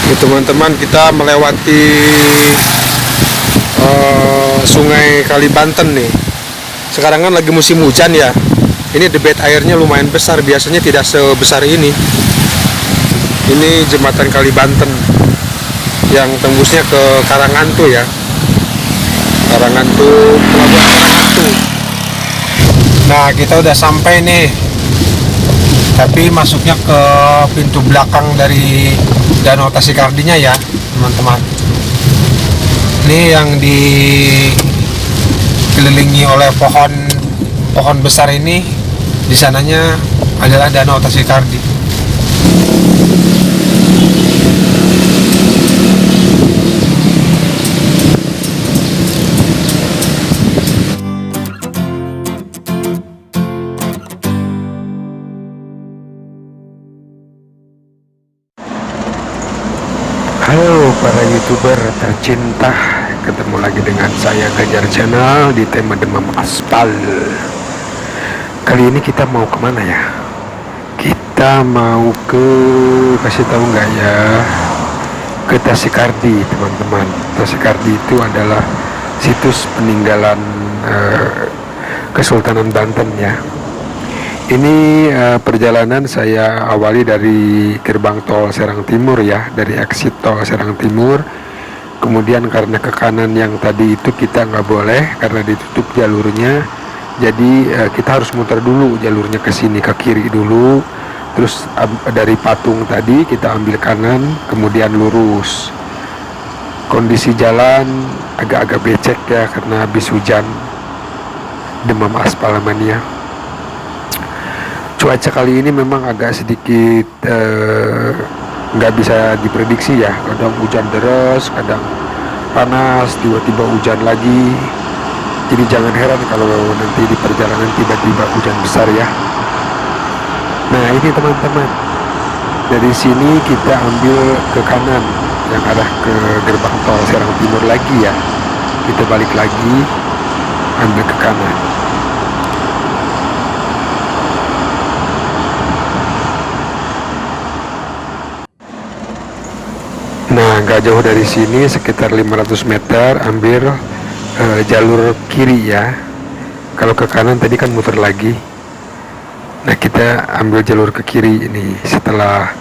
Ini teman-teman, kita melewati sungai Kalibanten nih. Sekarang kan lagi musim hujan ya. Ini debit airnya lumayan besar, biasanya tidak sebesar ini. Ini jembatan Kalibanten yang tembusnya ke Karangantu ya. Karangantu, pelabuhan Karangantu. Nah, kita udah sampai nih. Tapi masuknya ke pintu belakang dari Danau Tasikardinya ya, teman-teman. Ini yang dikelilingi oleh pohon besar ini. Di sananya adalah Danau Tasikardi. Halo para youtuber tercinta, ketemu lagi dengan saya Ganjar Channel di tema demam aspal. Kali ini kita mau kemana ya? Kita mau kasih tahu nggak ya, ke Tasikardi teman-teman. Tasikardi itu adalah situs peninggalan Kesultanan Banten ya. Ini perjalanan saya awali dari gerbang tol Serang Timur ya, dari exit tol Serang Timur. Kemudian karena ke kanan yang tadi itu kita nggak boleh karena ditutup jalurnya. Jadi kita harus muter dulu jalurnya ke sini, ke kiri dulu. Terus dari patung tadi kita ambil kanan, kemudian lurus. Kondisi jalan agak-agak becek ya karena habis hujan, demam aspal mania. Cuaca kali ini memang agak sedikit nggak bisa diprediksi ya. Kadang hujan deras, kadang panas, tiba-tiba hujan lagi. Jadi jangan heran kalau nanti di perjalanan tiba-tiba hujan besar ya. Nah ini teman-teman, dari sini kita ambil ke kanan yang arah ke gerbang tol Serang Timur lagi ya. Kita balik lagi, ambil ke kanan. Nah, nggak jauh dari sini, sekitar 500 meter, ambil jalur kiri ya. Kalau ke kanan tadi kan muter lagi. Nah, kita ambil jalur ke kiri ini setelah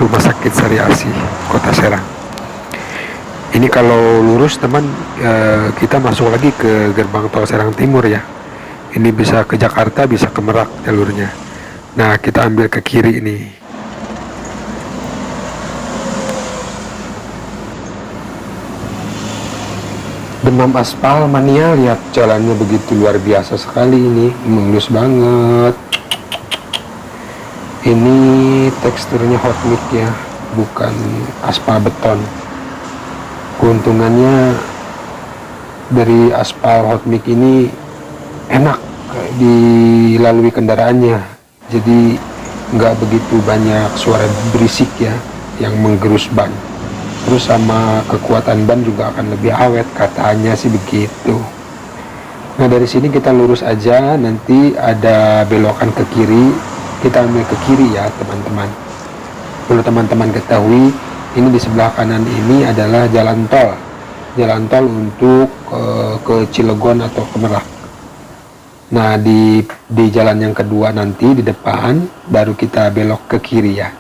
Rumah Sakit Sari Asih, Kota Serang. Ini kalau lurus teman, kita masuk lagi ke gerbang tol Serang Timur ya. Ini bisa ke Jakarta, bisa ke Merak jalurnya. Nah, kita ambil ke kiri ini. Demam aspal mania, lihat jalannya begitu luar biasa sekali ini, mulus banget. Ini teksturnya hot mix ya, bukan aspal beton. Keuntungannya dari aspal hot mix ini enak dilalui kendaraannya, jadi nggak begitu banyak suara berisik ya yang menggerus ban. Terus sama kekuatan ban juga akan lebih awet, katanya sih begitu. Nah dari sini kita lurus aja, nanti ada belokan ke kiri, kita ambil ke kiri ya teman-teman. Perlu teman-teman ketahui, ini di sebelah kanan ini adalah jalan tol untuk ke Cilegon atau ke Merak. Nah di jalan yang kedua nanti di depan baru kita belok ke kiri ya.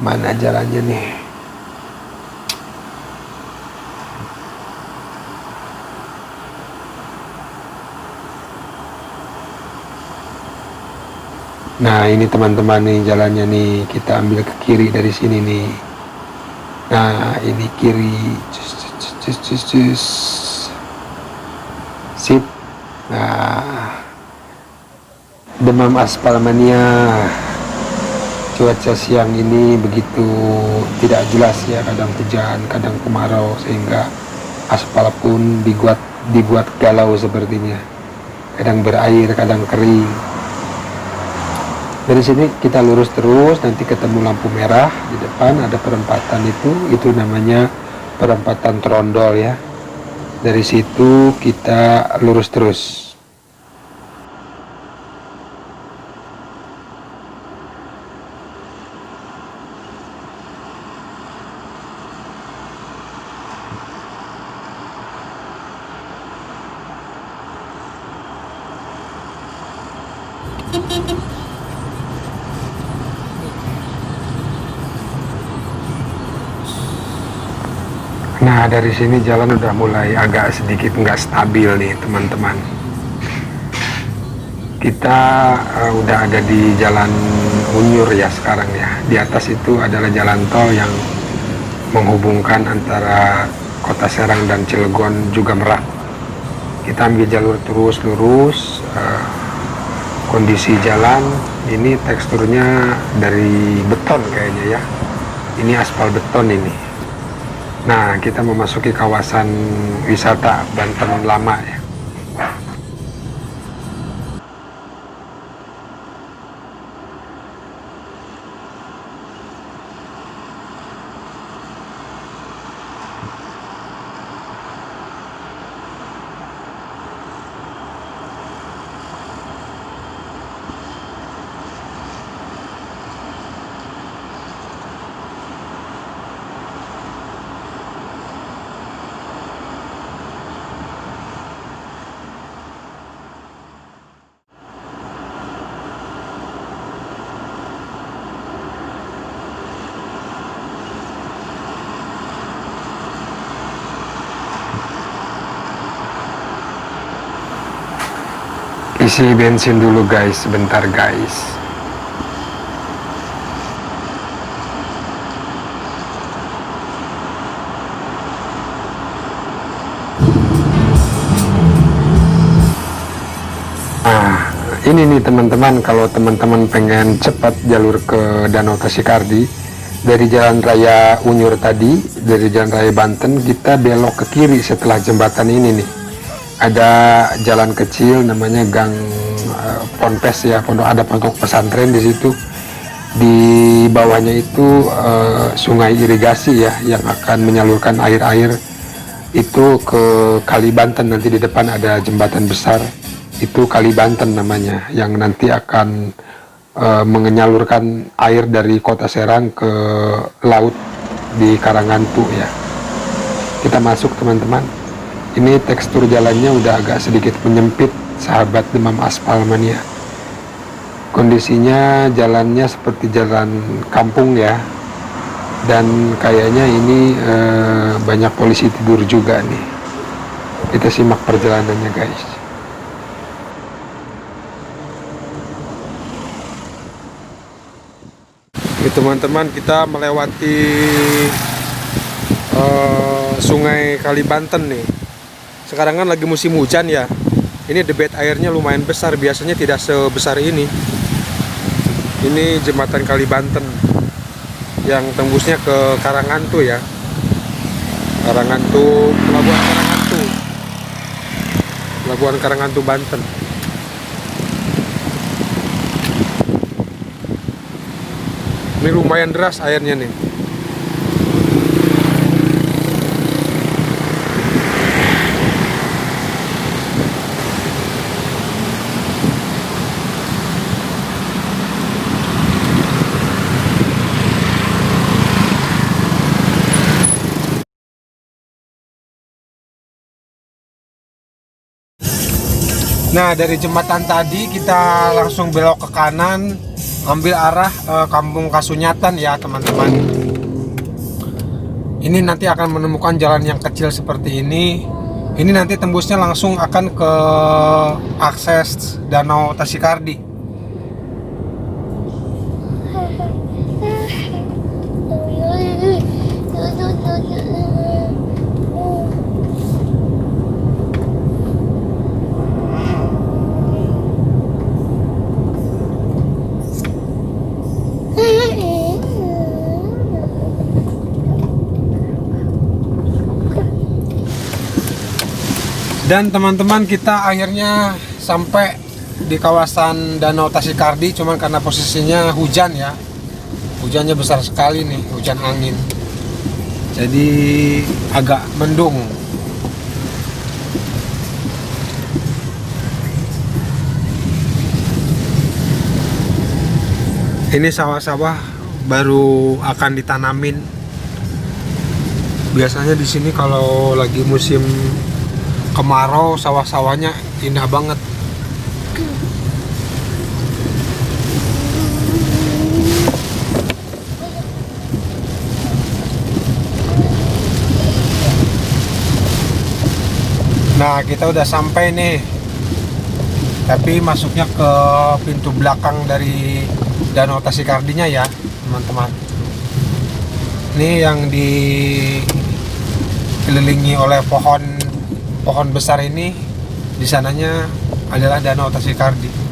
Mana jalannya nih? Nah ini teman-teman nih jalannya nih, kita ambil ke kiri dari sini nih. Nah ini kiri, sip. Nah demam aspal mania, cuaca siang ini begitu tidak jelas ya, kadang hujan, kadang kemarau, sehingga aspal pun dibuat galau sepertinya. Kadang berair, kadang kering. Dari sini kita lurus terus, nanti ketemu lampu merah di depan, ada perempatan itu namanya perempatan Trondol ya. Dari situ kita lurus terus. Nah, dari sini jalan udah mulai agak sedikit nggak stabil nih teman-teman. Kita udah ada di Jalan Unyur ya sekarang ya. Di atas itu adalah jalan tol yang menghubungkan antara Kota Serang dan Cilegon juga Merak. Kita ambil jalur terus lurus. Kondisi jalan ini teksturnya dari beton kayaknya ya. Ini aspal beton ini. Nah, kita memasuki kawasan wisata Banten Lama ya. Isi bensin dulu guys, sebentar guys. Nah, ini nih teman-teman, kalau teman-teman pengen cepat jalur ke Danau Tasikardi dari Jalan Raya Unyur tadi, dari Jalan Raya Banten, kita belok ke kiri setelah jembatan ini nih. Ada jalan kecil namanya Gang Ponpes ya, ada pondok pesantren di situ. Di bawahnya itu sungai irigasi ya, yang akan menyalurkan air-air itu ke Kali Banten. Nanti di depan ada jembatan besar, itu Kali Banten namanya, yang nanti akan menyalurkan air dari Kota Serang ke laut di Karangantu ya. Kita masuk teman-teman. Ini tekstur jalannya udah agak sedikit menyempit, sahabat demam aspal mania. Kondisinya jalannya seperti jalan kampung ya, dan kayaknya ini banyak polisi tidur juga nih. Kita simak perjalanannya guys. Oke teman-teman, kita melewati sungai Kali Banten nih. Sekarang kan lagi musim hujan ya. Ini debit airnya lumayan besar, biasanya tidak sebesar ini. Ini jembatan Kali Banten yang tembusnya ke Karangantu ya. Karangantu, Pelabuhan Karangantu. Pelabuhan Karangantu Banten. Ini lumayan deras airnya nih. Nah, dari jembatan tadi kita langsung belok ke kanan, ambil arah Kampung Kasunyatan ya teman-teman. Ini nanti akan menemukan jalan yang kecil seperti ini. Ini nanti tembusnya langsung akan ke akses Danau Tasikardi. Dan teman-teman, kita akhirnya sampai di kawasan Danau Tasikardi, cuman karena posisinya hujan ya. Hujannya besar sekali nih, hujan angin. Jadi agak mendung. Ini sawah-sawah baru akan ditanamin. Biasanya di sini kalau lagi musim kemarau, sawah-sawahnya indah banget. Nah, kita udah sampai nih. Tapi masuknya ke pintu belakang dari Danau Tasikardinya ya, teman-teman. Ini yang dikelilingi oleh pohon besar ini. Di sananya adalah Danau Tasikardi.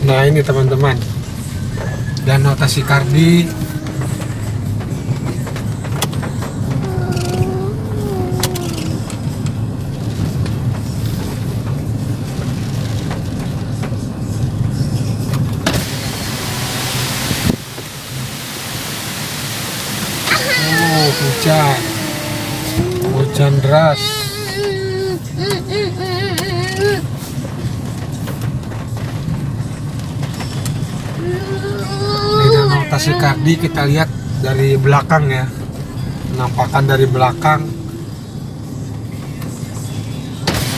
Nah, ini teman-teman, Danau Tasikardi. Oh, hujan deras. Danau Tasikardi kita lihat dari belakang ya, penampakan dari belakang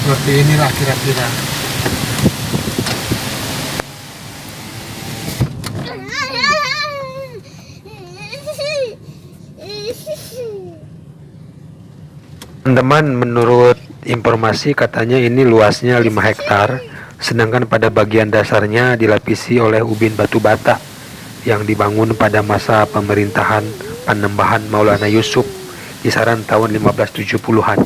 seperti inilah kira-kira. Teman-teman, menurut informasi katanya ini luasnya 5 hektar, sedangkan pada bagian dasarnya dilapisi oleh ubin batu bata yang dibangun pada masa pemerintahan Panembahan Maulana Yusuf kisaran tahun 1570-an.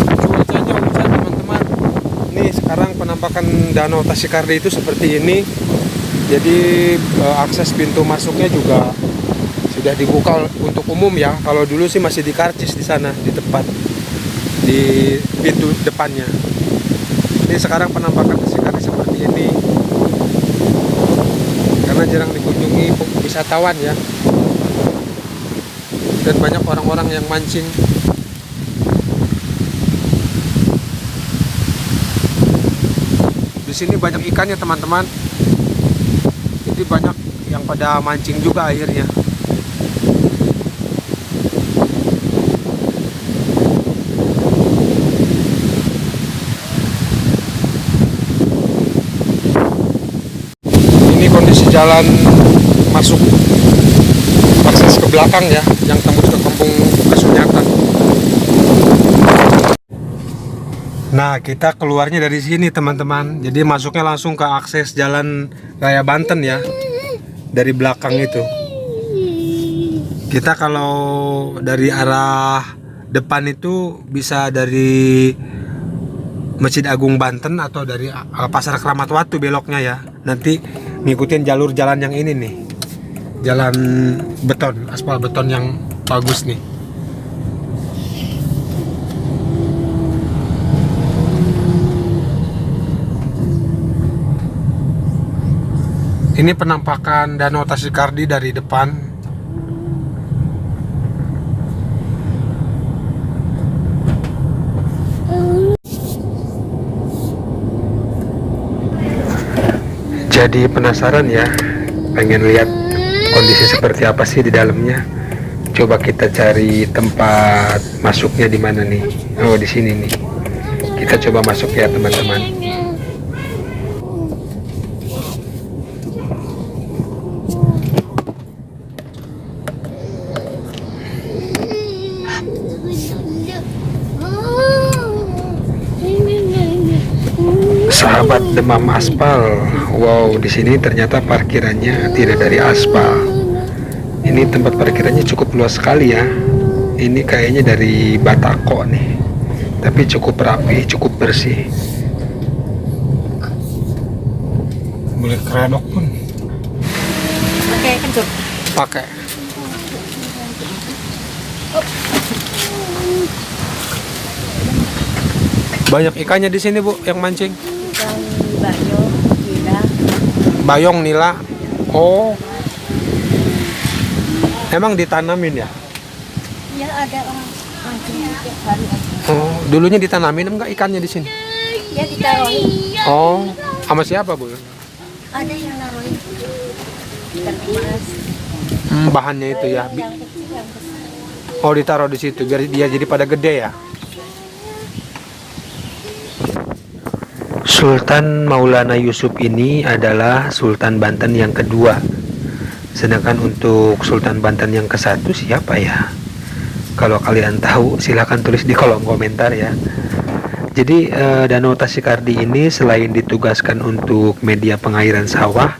Cuacanya hujan, teman-teman. Nih sekarang penampakan Danau Tasikardi itu seperti ini. Jadi akses pintu masuknya juga sudah dibuka untuk umum ya. Kalau dulu sih masih dikarcis di sana, di tempat di pintu depannya. Ini sekarang penampakan Tasikardi seperti ini. Karena jarang dikunjungi wisatawan ya, dan banyak orang-orang yang mancing. Di sini banyak ikannya teman-teman, jadi banyak yang pada mancing juga akhirnya. Kondisi jalan masuk akses ke belakang ya, yang tembus ke Kampung Kasunyatan. Nah, kita keluarnya dari sini teman-teman. Jadi masuknya langsung ke akses Jalan Raya Banten ya, dari belakang itu. Kita kalau dari arah depan itu bisa dari Masjid Agung Banten atau dari Pasar Kramat Watu beloknya ya. Nanti ngikutin jalur jalan yang ini nih, jalan beton, aspal beton yang bagus nih. Ini penampakan Danau Tasikardi dari depan. Jadi penasaran ya, pengen lihat kondisi seperti apa sih di dalamnya. Coba kita cari tempat masuknya di mana nih. Oh, di sini nih. Kita coba masuk ya teman-teman. Sahabat demam aspal, wow, di sini ternyata parkirannya tidak dari aspal. Ini tempat parkirannya cukup luas sekali ya. Ini kayaknya dari batako nih, tapi cukup rapi, cukup bersih. Boleh keredok pun. Pakai kencur. Pakai. Banyak ikannya di sini Bu, yang mancing. Ikan bayong, nila. Bayong, nila. Oh, emang ditanamin ya? Ya ada orang mancing tiap hari. Oh, dulunya ditanamin enggak ikannya di sini? Ya ditaruhin. Oh, sama siapa Bu? Ada yang naruhin ikan emas. Bahannya itu ya. Yang kecil yang besar. Oh, ditaruh di situ biar dia jadi pada gede ya. Sultan Maulana Yusuf ini adalah Sultan Banten yang kedua. Sedangkan untuk Sultan Banten yang ke satu siapa ya? Kalau kalian tahu silahkan tulis di kolom komentar ya. Jadi Danau Tasikardi ini selain ditugaskan untuk media pengairan sawah,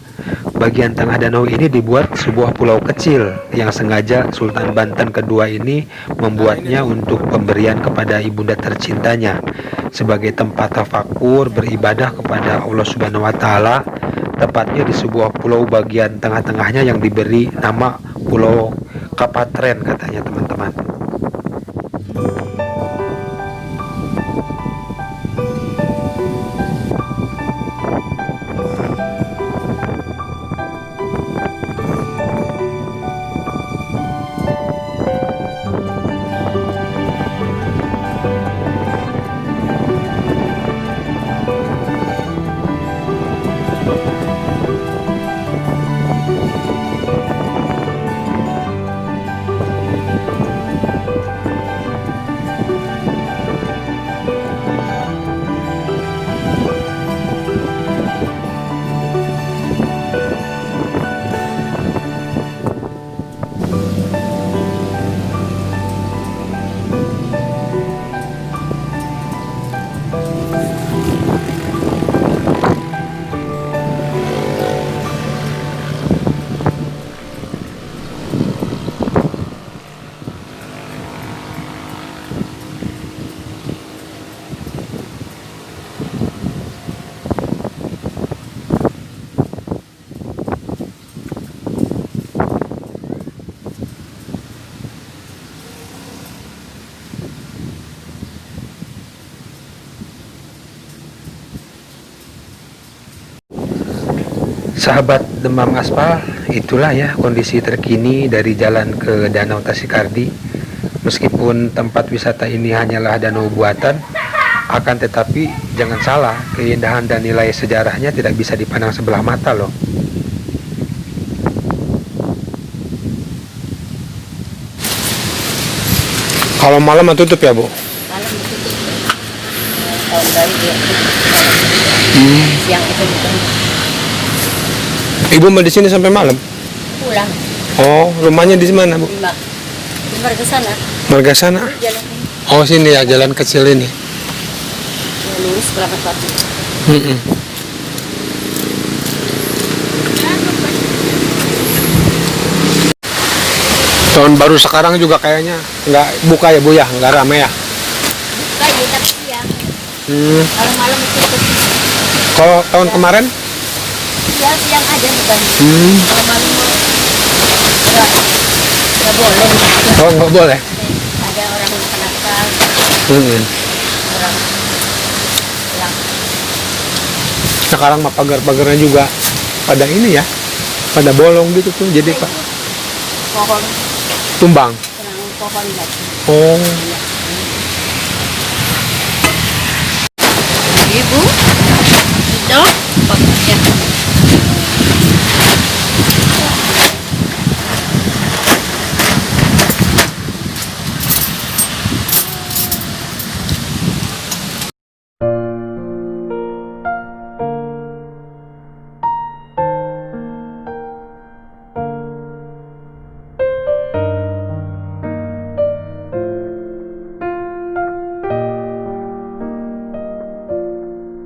bagian tengah danau ini dibuat sebuah pulau kecil yang sengaja Sultan Banten kedua ini membuatnya untuk pemberian kepada ibunda tercintanya sebagai tempat tafakur beribadah kepada Allah Subhanahu wa taala, tepatnya di sebuah pulau bagian tengah-tengahnya yang diberi nama Pulau Kapatren katanya teman-teman. Sahabat Demam Aspal, itulah ya kondisi terkini dari jalan ke Danau Tasikardi. Meskipun tempat wisata ini hanyalah danau buatan, akan tetapi jangan salah, keindahan dan nilai sejarahnya tidak bisa dipandang sebelah mata loh. Kalau malam tutup ya Bu? Malam ditutup. Tahun baru dia siang itu bukan Ibu mau di sini sampai malam? pulang. Oh, rumahnya di mana Bu? Di marga sana. Marga sana? Jalan ini. Oh sini ya, jalan kecil ini. Lurus berangkat pagi. Tahun baru sekarang juga kayaknya nggak buka ya Bu ya, nggak ramai ya? Kayu tapi siang. Malam-malam tutup. Kalau tahun kemarin? Ya siang aja bukan. Malam-malam nggak boleh. Oh nggak boleh. Ada orang nakal, orang pulang. Sekarang mah pagar-pagarnya juga pada ini ya, pada bolong gitu tuh, jadi Pak Pohon, tumbang. pohon lagi. Oh, Ibu, itu bagusnya.